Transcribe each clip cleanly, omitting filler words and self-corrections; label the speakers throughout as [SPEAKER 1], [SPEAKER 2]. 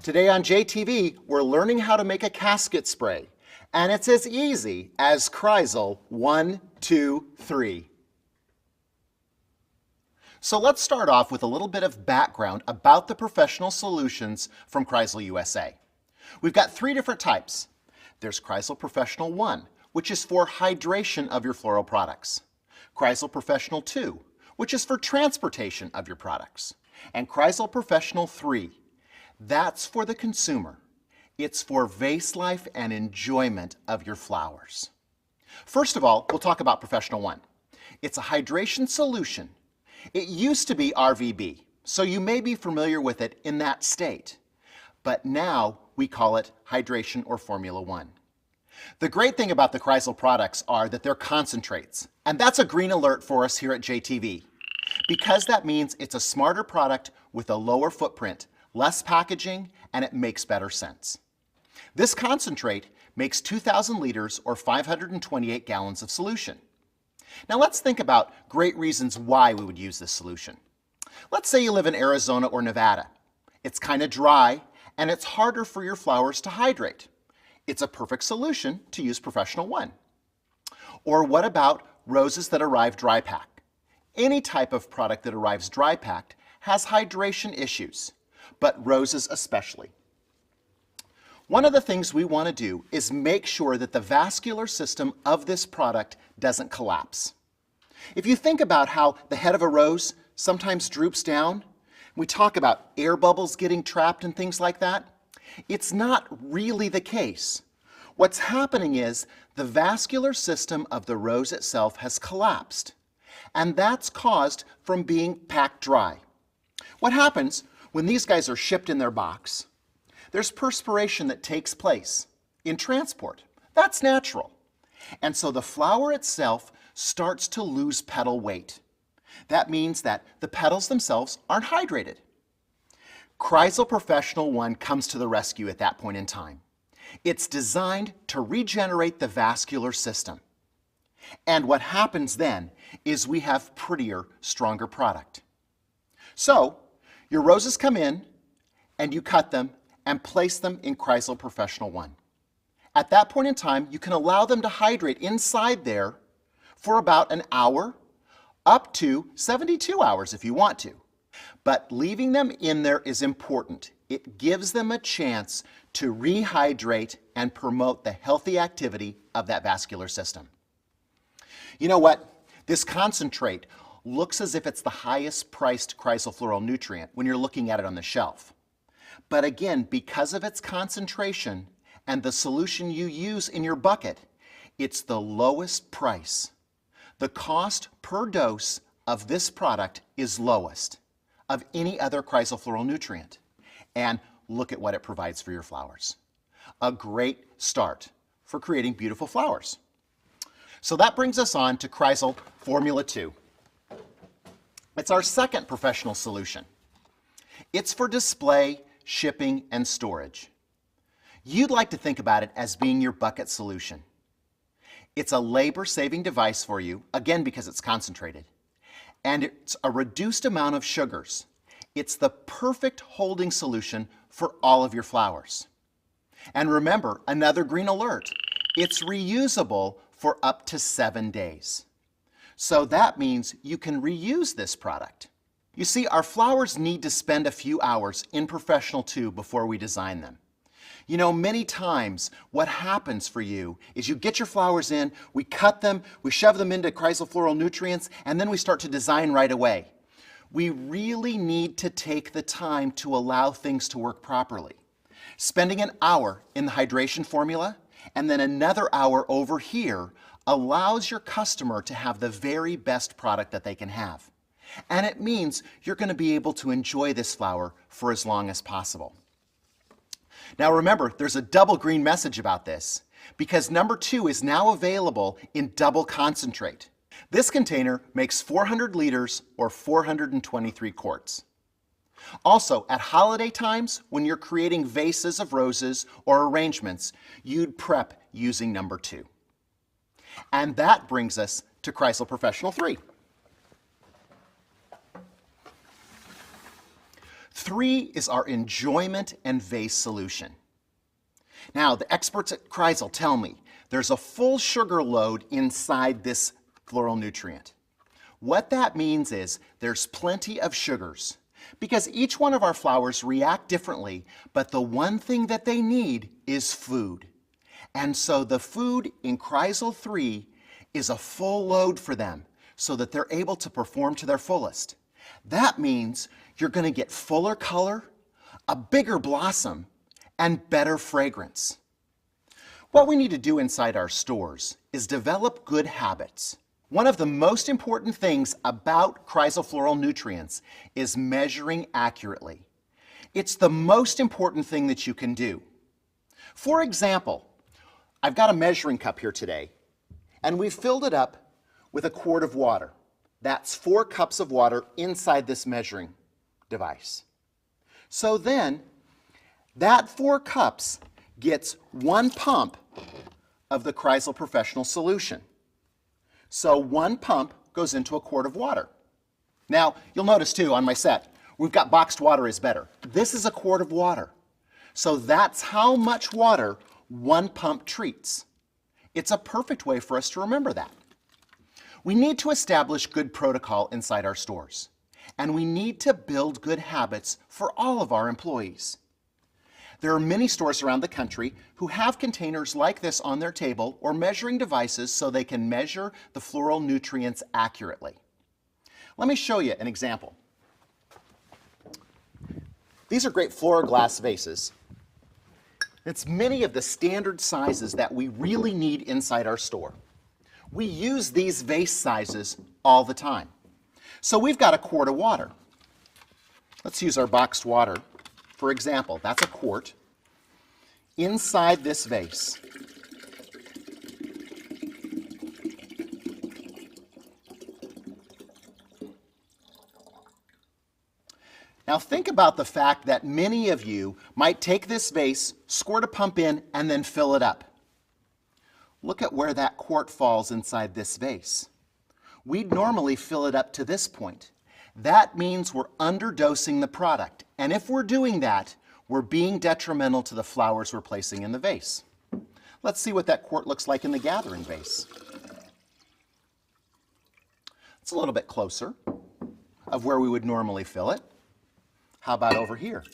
[SPEAKER 1] Today on JTV, we're learning how to make a casket spray, and it's as easy as Kreisel 1, 2, 3. So let's start off with a little bit of background about the professional solutions from Kreisel USA. We've got three different types. There's Kreisel Professional 1, which is for hydration of your floral products. Kreisel Professional 2, which is for transportation of your products. And Kreisel Professional 3, that's for the consumer. It's for vase life and enjoyment of your flowers. First of all, we'll talk about Professional 1. It's a hydration solution. It used to be RVB, so you may be familiar with it in that state. But now we call it Hydration or Formula 1. The great thing about the Kreisel products are that they're concentrates, and that's a green alert for us here at JTV, because that means it's a smarter product with a lower footprint, less packaging, and it makes better sense. This concentrate makes 2,000 liters or 528 gallons of solution. Now let's think about great reasons why we would use this solution. Let's say you live in Arizona or Nevada. It's kind of dry and it's harder for your flowers to hydrate. It's a perfect solution to use Professional 1. Or what about roses that arrive dry pack? Any type of product that arrives dry packed has hydration issues, but roses especially. One of the things we want to do is make sure that the vascular system of this product doesn't collapse. If you think about how the head of a rose sometimes droops down, we talk about air bubbles getting trapped and things like that. It's not really the case. What's happening is the vascular system of the rose itself has collapsed, and that's caused from being packed dry. What happens when these guys are shipped in their box? There's perspiration that takes place in transport. That's natural. And so the flower itself starts to lose petal weight. That means that the petals themselves aren't hydrated. Kreisel Professional 1 comes to the rescue at that point in time. It's designed to regenerate the vascular system. And what happens then is we have prettier, stronger product. So your roses come in and you cut them and place them in Kreisel Professional 1. At that point in time, you can allow them to hydrate inside there for about an hour, up to 72 hours if you want to. But leaving them in there is important. It gives them a chance to rehydrate and promote the healthy activity of that vascular system. You know what? This concentrate looks as if it's the highest priced Chrysal floral nutrient when you're looking at it on the shelf. But again, because of its concentration and the solution you use in your bucket, it's the lowest price. The cost per dose of this product is lowest of any other Chrysal floral nutrient. And look at what it provides for your flowers. A great start for creating beautiful flowers. So that brings us on to Kreisel Formula 2. It's our second professional solution. It's for display, shipping, and storage. You'd like to think about it as being your bucket solution. It's a labor-saving device for you, again because it's concentrated, and it's a reduced amount of sugars. It's the perfect holding solution for all of your flowers. And remember, another green alert, it's reusable for up to 7 days. So that means you can reuse this product. You see, our flowers need to spend a few hours in Professional 2 before we design them. You know, many times what happens for you is you get your flowers in, we cut them, we shove them into Kreisel floral nutrients, and then we start to design right away. We really need to take the time to allow things to work properly. Spending an hour in the hydration formula and then another hour over here allows your customer to have the very best product that they can have. And it means you're going to be able to enjoy this flower for as long as possible. Now remember, there's a double green message about this because number 2 is now available in double concentrate. This container makes 400 liters or 423 quarts. Also, at holiday times, when you're creating vases of roses or arrangements, you'd prep using number 2. And that brings us to Kreisel Professional 3. 3 is our enjoyment and vase solution. Now, the experts at Chrysal tell me there's a full sugar load inside this floral nutrient. What that means is there's plenty of sugars because each one of our flowers react differently, but the one thing that they need is food. And so the food in Kreisel 3 is a full load for them so that they're able to perform to their fullest. That means you're going to get fuller color, a bigger blossom, and better fragrance. What we need to do inside our stores is develop good habits. One of the most important things about Kreisel floral nutrients is measuring accurately. It's the most important thing that you can do. For example, I've got a measuring cup here today, and we've filled it up with a quart of water. That's 4 cups of water inside this measuring device. So then, that 4 cups gets 1 pump of the Kreisel Professional solution. So 1 pump goes into a quart of water. Now, you'll notice too on my set, we've got boxed water is better. This is a quart of water. So that's how much water 1 pump treats. It's a perfect way for us to remember that. We need to establish good protocol inside our stores, and we need to build good habits for all of our employees. There are many stores around the country who have containers like this on their table or measuring devices so they can measure the floral nutrients accurately. Let me show you an example. These are great floral glass vases. It's many of the standard sizes that we really need inside our store. We use these vase sizes all the time. So we've got a quart of water. Let's use our boxed water. For example, that's a quart inside this vase. Now think about the fact that many of you might take this vase, squirt a pump in, and then fill it up. Look at where that quart falls inside this vase. We'd normally fill it up to this point. That means we're underdosing the product. And if we're doing that, we're being detrimental to the flowers we're placing in the vase. Let's see what that quart looks like in the gathering vase. It's a little bit closer of where we would normally fill it. How about over here?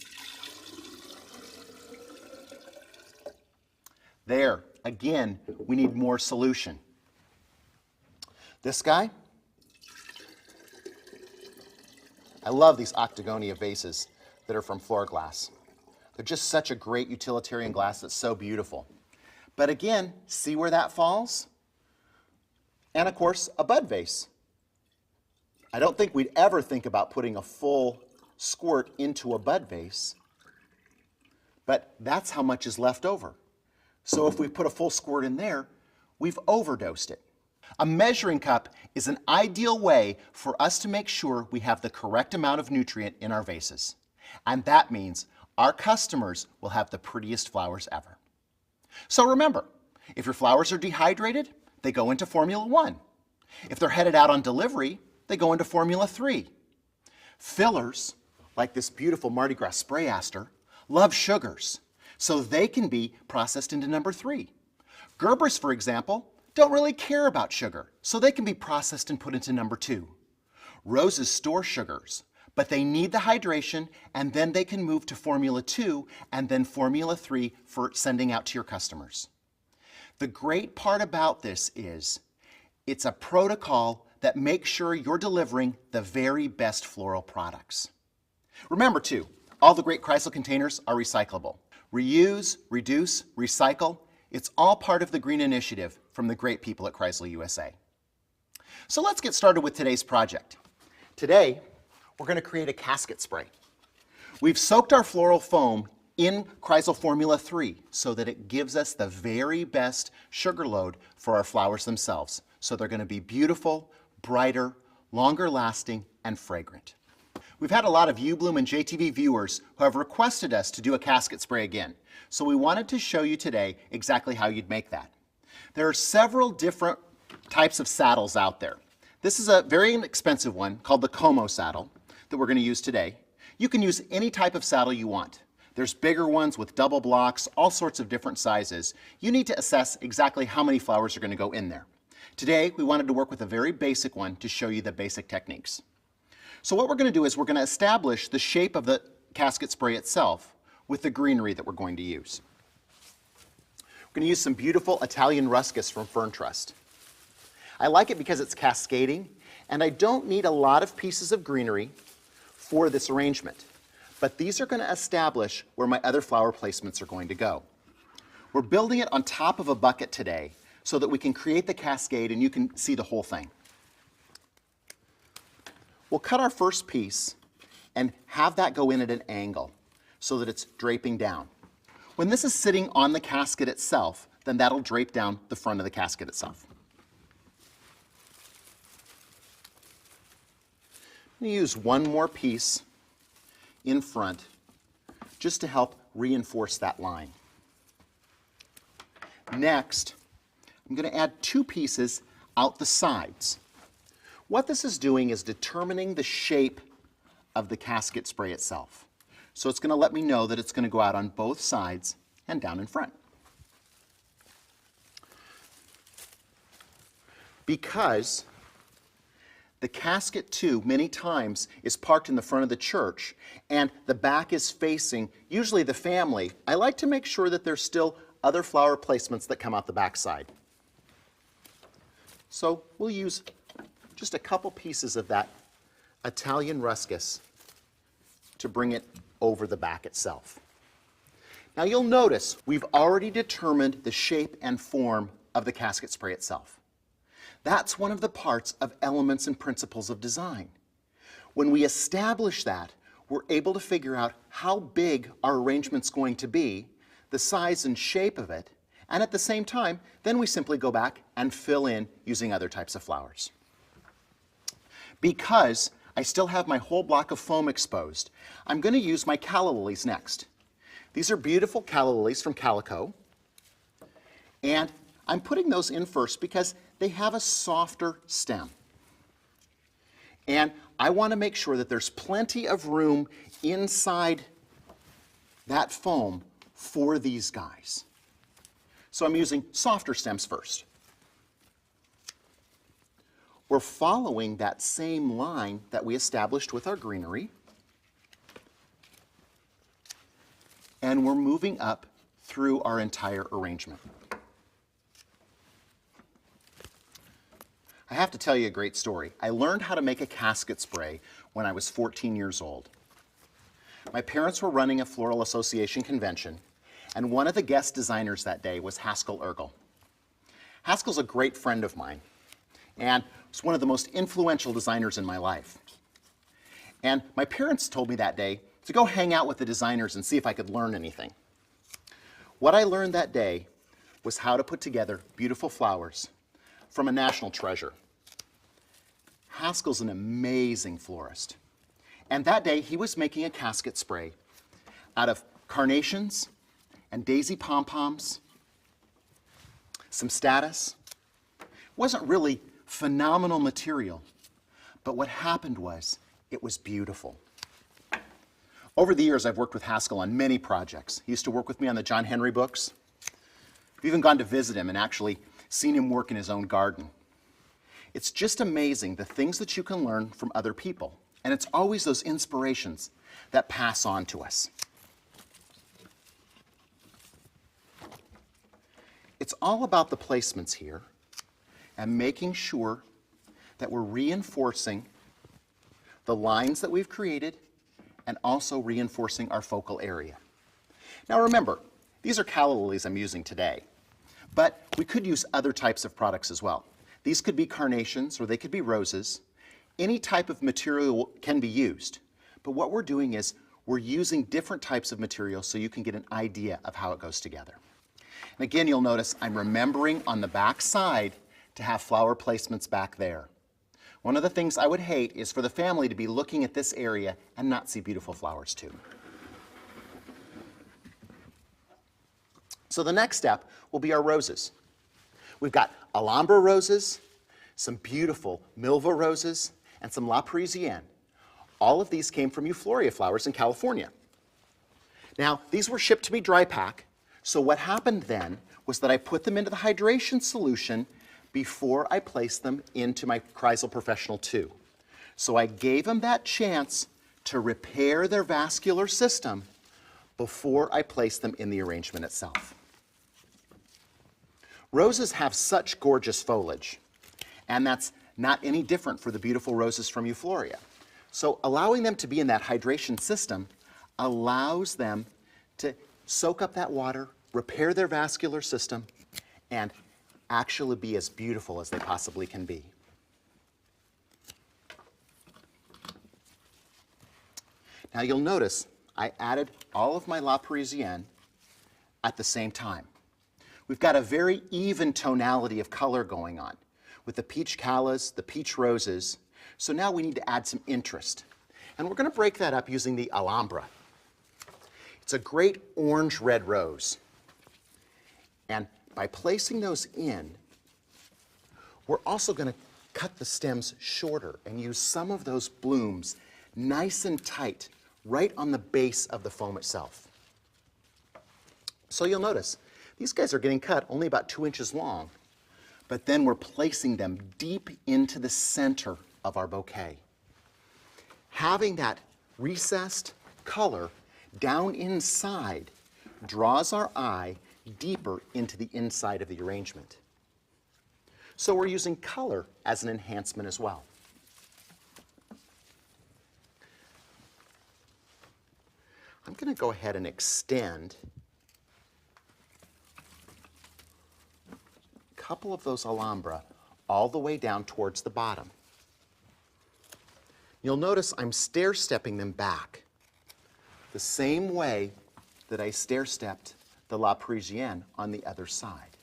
[SPEAKER 1] There, again, we need more solution. This guy, I love these octagonia vases that are from Floral Glass. They're just such a great utilitarian glass that's so beautiful. But again, see where that falls? And of course, a bud vase. I don't think we'd ever think about putting a full squirt into a bud vase, but that's how much is left over. So if we put a full squirt in there, we've overdosed it. A measuring cup is an ideal way for us to make sure we have the correct amount of nutrient in our vases. And that means our customers will have the prettiest flowers ever. So remember, if your flowers are dehydrated, they go into Formula 1. If they're headed out on delivery, they go into Formula 3. Fillers, like this beautiful Mardi Gras spray aster, love sugars, so they can be processed into number 3. Gerbers, for example, don't really care about sugar, so they can be processed and put into number 2. Roses store sugars, but they need the hydration, and then they can move to Formula 2 and then Formula 3 for sending out to your customers. The great part about this is it's a protocol that makes sure you're delivering the very best floral products. Remember too, all the great Kreisel containers are recyclable. Reuse, reduce, recycle, it's all part of the green initiative from the great people at Kreisel USA. So let's get started with today's project. Today, we're going to create a casket spray. We've soaked our floral foam in Kreisel Formula 3 so that it gives us the very best sugar load for our flowers themselves. So they're going to be beautiful, brighter, longer lasting, and fragrant. We've had a lot of UBloom and JTV viewers who have requested us to do a casket spray again. So we wanted to show you today exactly how you'd make that. There are several different types of saddles out there. This is a very inexpensive one called the Como saddle that we're going to use today. You can use any type of saddle you want. There's bigger ones with double blocks, all sorts of different sizes. You need to assess exactly how many flowers are going to go in there. Today, we wanted to work with a very basic one to show you the basic techniques. So what we're going to do is we're going to establish the shape of the casket spray itself with the greenery that we're going to use. We're going to use some beautiful Italian ruscus from Fern Trust. I like it because it's cascading, and I don't need a lot of pieces of greenery for this arrangement. But these are going to establish where my other flower placements are going to go. We're building it on top of a bucket today so that we can create the cascade and you can see the whole thing. We'll cut our first piece and have that go in at an angle so that it's draping down. When this is sitting on the casket itself, then that'll drape down the front of the casket itself. I'm going to use one more piece in front just to help reinforce that line. Next, I'm going to add two pieces out the sides. What this is doing is determining the shape of the casket spray itself. So it's going to let me know that it's going to go out on both sides and down in front. Because the casket, too, many times is parked in the front of the church and the back is facing, usually the family. I like to make sure that there's still other flower placements that come out the back side. So we'll use just a couple pieces of that Italian ruscus to bring it over the back itself. Now you'll notice we've already determined the shape and form of the casket spray itself. That's one of the parts of elements and principles of design. When we establish that, we're able to figure out how big our arrangement's going to be, the size and shape of it, and at the same time, then we simply go back and fill in using other types of flowers. Because I still have my whole block of foam exposed, I'm going to use my calla lilies next. These are beautiful calla lilies from Calico, and I'm putting those in first because they have a softer stem. And I want to make sure that there's plenty of room inside that foam for these guys. So I'm using softer stems first. We're following that same line that we established with our greenery. And we're moving up through our entire arrangement. I have to tell you a great story. I learned how to make a casket spray when I was 14 years old. My parents were running a Floral Association convention, and one of the guest designers that day was Haskell Ergel. Haskell's a great friend of mine, and was one of the most influential designers in my life. And my parents told me that day to go hang out with the designers and see if I could learn anything. What I learned that day was how to put together beautiful flowers from a national treasure. Haskell's an amazing florist. And that day he was making a casket spray out of carnations and daisy pom-poms, some statice. It wasn't really phenomenal material, but what happened was it was beautiful. Over the years, I've worked with Haskell on many projects. He used to work with me on the John Henry books. I've even gone to visit him and actually seen him work in his own garden. It's just amazing the things that you can learn from other people. And it's always those inspirations that pass on to us. It's all about the placements here and making sure that we're reinforcing the lines that we've created and also reinforcing our focal area. Now remember, these are calla lilies I'm using today, but we could use other types of products as well. These could be carnations or they could be roses. Any type of material can be used, but what we're doing is we're using different types of material so you can get an idea of how it goes together. And again, you'll notice I'm remembering on the back side to have flower placements back there. One of the things I would hate is for the family to be looking at this area and not see beautiful flowers too. So the next step will be our roses. We've got Alhambra roses, some beautiful Milva roses, and some La Parisienne, all of these came from Euphoria flowers in California. Now, these were shipped to me dry pack, so what happened then was that I put them into the hydration solution before I placed them into my Kreisel Professional 2. So I gave them that chance to repair their vascular system before I placed them in the arrangement itself. Roses have such gorgeous foliage, and that's not any different for the beautiful roses from Euphoria. So allowing them to be in that hydration system allows them to soak up that water, repair their vascular system, and actually be as beautiful as they possibly can be. Now you'll notice I added all of my La Parisienne at the same time. We've got a very even tonality of color going on with the peach callas, the peach roses. So now we need to add some interest. And we're going to break that up using the Alhambra. It's a great orange-red rose. And by placing those in, we're also going to cut the stems shorter and use some of those blooms nice and tight right on the base of the foam itself. So you'll notice, these guys are getting cut only about 2 inches long, but then we're placing them deep into the center of our bouquet. Having that recessed color down inside draws our eye deeper into the inside of the arrangement. So we're using color as an enhancement as well. I'm going to go ahead and extend a couple of those Alhambra all the way down towards the bottom. You'll notice I'm stair-stepping them back the same way that I stair-stepped the La Parisienne on the other side.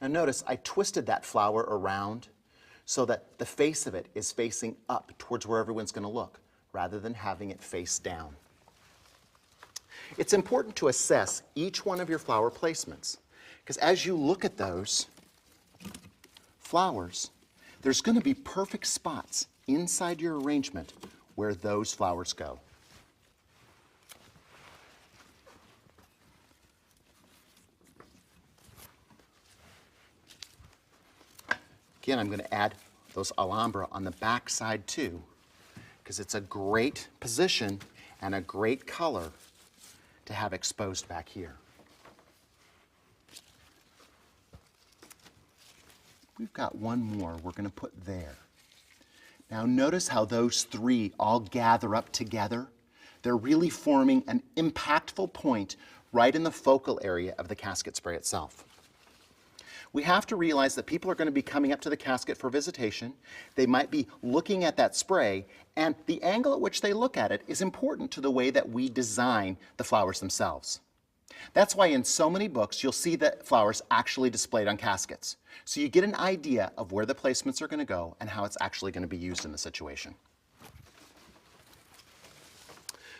[SPEAKER 1] Now notice I twisted that flower around so that the face of it is facing up towards where everyone's going to look, rather than having it face down. It's important to assess each one of your flower placements, because as you look at those flowers, there's going to be perfect spots inside your arrangement where those flowers go. Again, I'm going to add those Alhambra on the back side too, because it's a great position and a great color to have exposed back here. We've got one more we're going to put there. Now notice how those three all gather up together. They're really forming an impactful point right in the focal area of the casket spray itself. We have to realize that people are going to be coming up to the casket for visitation. They might be looking at that spray, and the angle at which they look at it is important to the way that we design the flowers themselves. That's why in so many books you'll see the flowers actually displayed on caskets. So you get an idea of where the placements are going to go and how it's actually going to be used in the situation.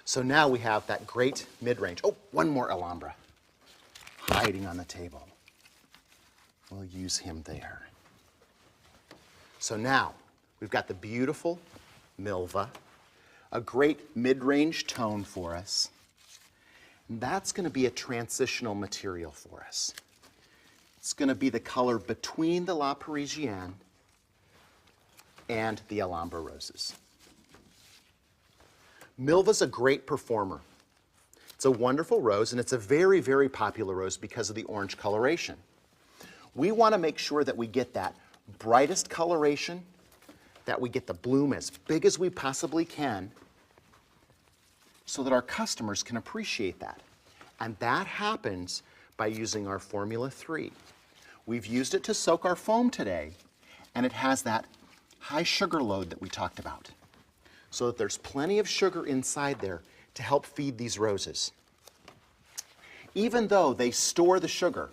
[SPEAKER 1] So now we have that great mid-range. Oh, one more Alhambra hiding on the table. We'll use him there. So now we've got the beautiful Milva, a great mid-range tone for us. That's going to be a transitional material for us. It's going to be the color between the La Parisienne and the Alhambra roses. Milva's a great performer. It's a wonderful rose, and it's a very, very popular rose because of the orange coloration. We want to make sure that we get that brightest coloration, that we get the bloom as big as we possibly can, so that our customers can appreciate that. And that happens by using our Formula 3. We've used it to soak our foam today, and it has that high sugar load that we talked about, so that there's plenty of sugar inside there to help feed these roses. Even though they store the sugar,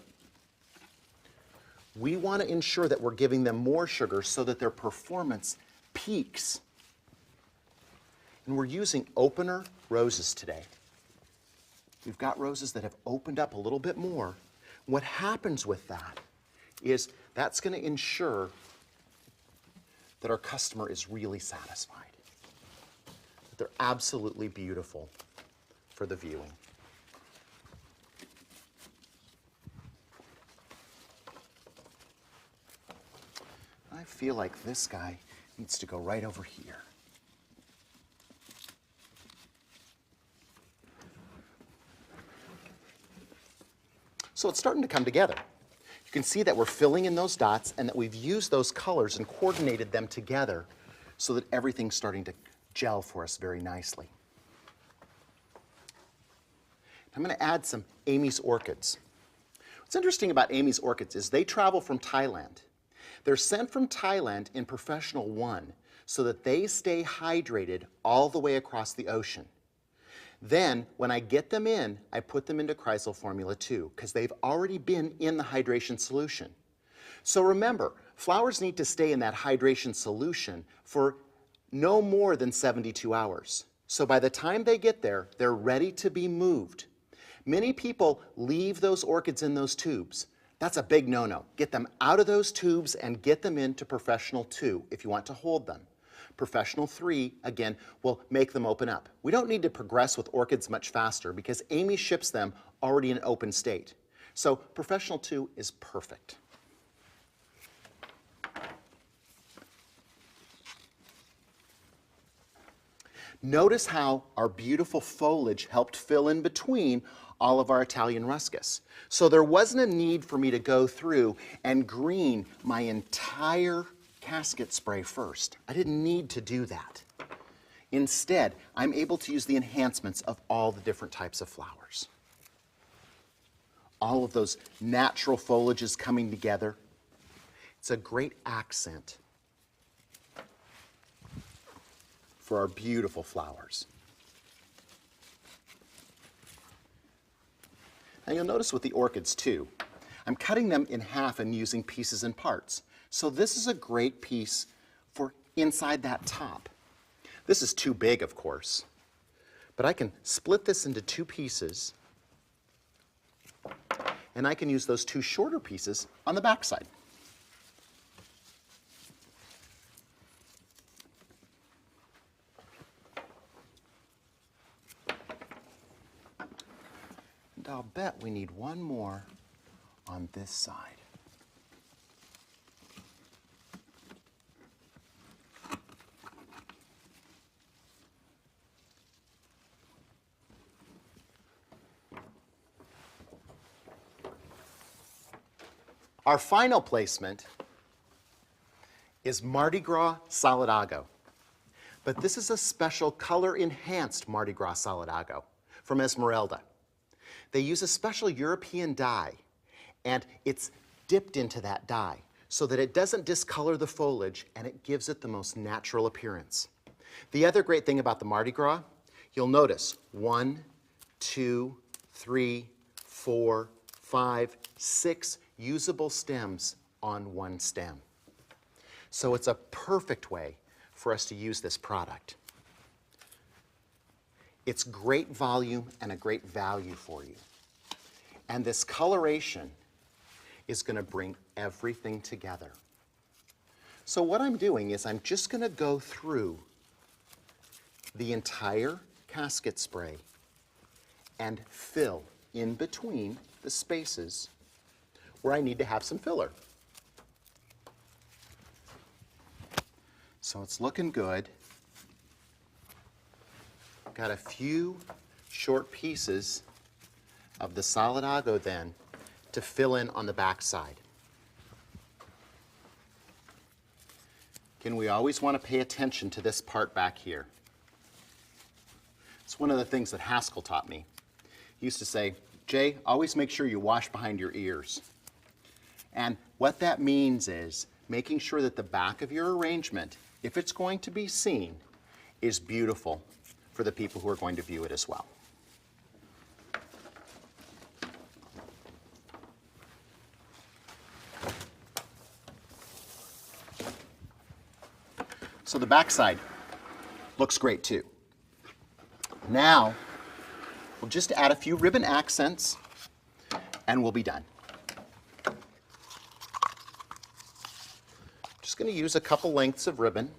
[SPEAKER 1] we want to ensure that we're giving them more sugar so that their performance peaks. And we're using opener roses today. We've got roses that have opened up a little bit more. What happens with that is that's going to ensure that our customer is really satisfied. but they're absolutely beautiful for the viewing. I feel like this guy needs to go right over here. So it's starting to come together. You can see that we're filling in those dots and that we've used those colors and coordinated them together so that everything's starting to gel for us very nicely. I'm going to add some Amy's orchids. What's interesting about Amy's orchids is they travel from Thailand. They're sent from Thailand in Professional 1 so that they stay hydrated all the way across the ocean. Then, when I get them in, I put them into Kreisel Formula 2 because they've already been in the hydration solution. So remember, flowers need to stay in that hydration solution for no more than 72 hours. So by the time they get there, they're ready to be moved. Many people leave those orchids in those tubes. That's a big no-no. Get them out of those tubes and get them into Professional 2 if you want to hold them. Professional 3, again, will make them open up. We don't need to progress with orchids much faster because Amy ships them already in open state. So Professional 2 is perfect. Notice how our beautiful foliage helped fill in between all of our Italian ruscus. So there wasn't a need for me to go through and green my entire casket spray first. I didn't need to do that. Instead, I'm able to use the enhancements of all the different types of flowers. All of those natural foliages coming together. It's a great accent for our beautiful flowers. Now you'll notice with the orchids too, I'm cutting them in half and using pieces and parts. So this is a great piece for inside that top. This is too big, of course, but I can split this into 2 pieces and I can use those 2 shorter pieces on the back side. And I'll bet we need one more on this side. Our final placement is Mardi Gras Solidago. But this is a special color-enhanced Mardi Gras Solidago from Esmeralda. They use a special European dye, and it's dipped into that dye so that it doesn't discolor the foliage and it gives it the most natural appearance. The other great thing about the Mardi Gras, you'll notice 1, 2, 3, 4, 5, 6 usable stems on one stem. So it's a perfect way for us to use this product. It's great volume and a great value for you. And this coloration is going to bring everything together. So what I'm doing is I'm just going to go through the entire casket spray and fill in between the spaces where I need to have some filler. So it's looking good. Got a few short pieces of the Solidago then to fill in on the back side. Again, we always want to pay attention to this part back here. It's one of the things that Haskell taught me. He used to say, Jay, always make sure you wash behind your ears. And what that means is making sure that the back of your arrangement, if it's going to be seen, is beautiful for the people who are going to view it as well. So the back side looks great too. Now, we'll just add a few ribbon accents and we'll be done. Just going to use a couple lengths of ribbon.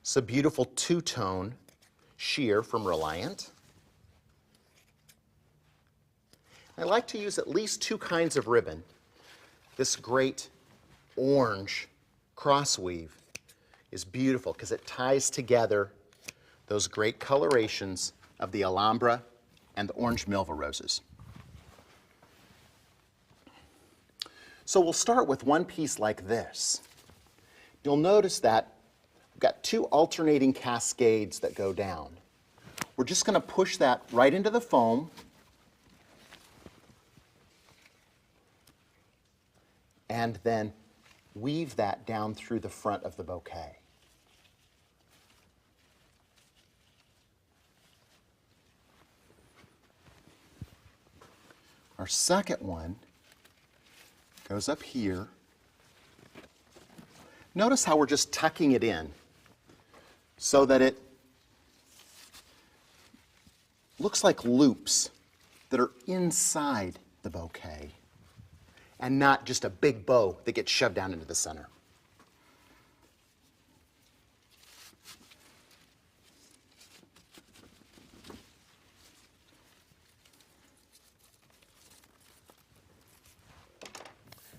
[SPEAKER 1] It's a beautiful two-tone sheer from Reliant. I like to use at least two kinds of ribbon. This great orange cross weave is beautiful because it ties together those great colorations of the Alhambra and the orange Milva roses. So we'll start with one piece like this. You'll notice that we've got two alternating cascades that go down. We're just going to push that right into the foam and then weave that down through the front of the bouquet. Our second one goes up here. Notice how we're just tucking it in so that it looks like loops that are inside the bouquet and not just a big bow that gets shoved down into the center.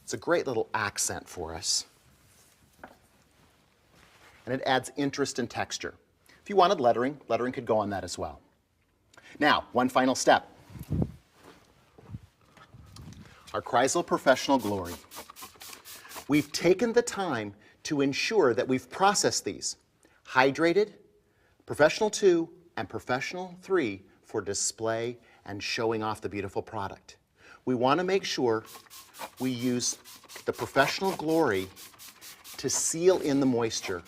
[SPEAKER 1] It's a great little accent for us. And it adds interest and texture. If you wanted lettering, lettering could go on that as well. Now, one final step. Our Kreisel Professional Glory. We've taken the time to ensure that we've processed these. Hydrated, Professional 2, and Professional 3 for display and showing off the beautiful product. We want to make sure we use the Professional Glory to seal in the moisture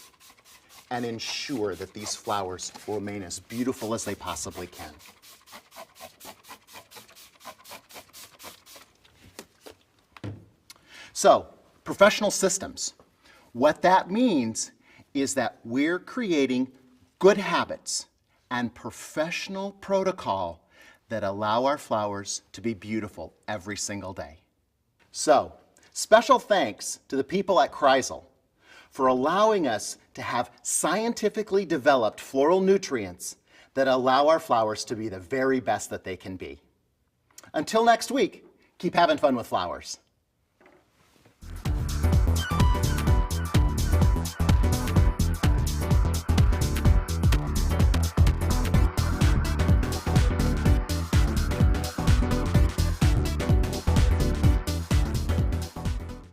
[SPEAKER 1] and ensure that these flowers will remain as beautiful as they possibly can. So, professional systems. What that means is that we're creating good habits and professional protocol that allow our flowers to be beautiful every single day. So, special thanks to the people at Chrysal for allowing us to have scientifically developed floral nutrients that allow our flowers to be the very best that they can be. Until next week, keep having fun with flowers.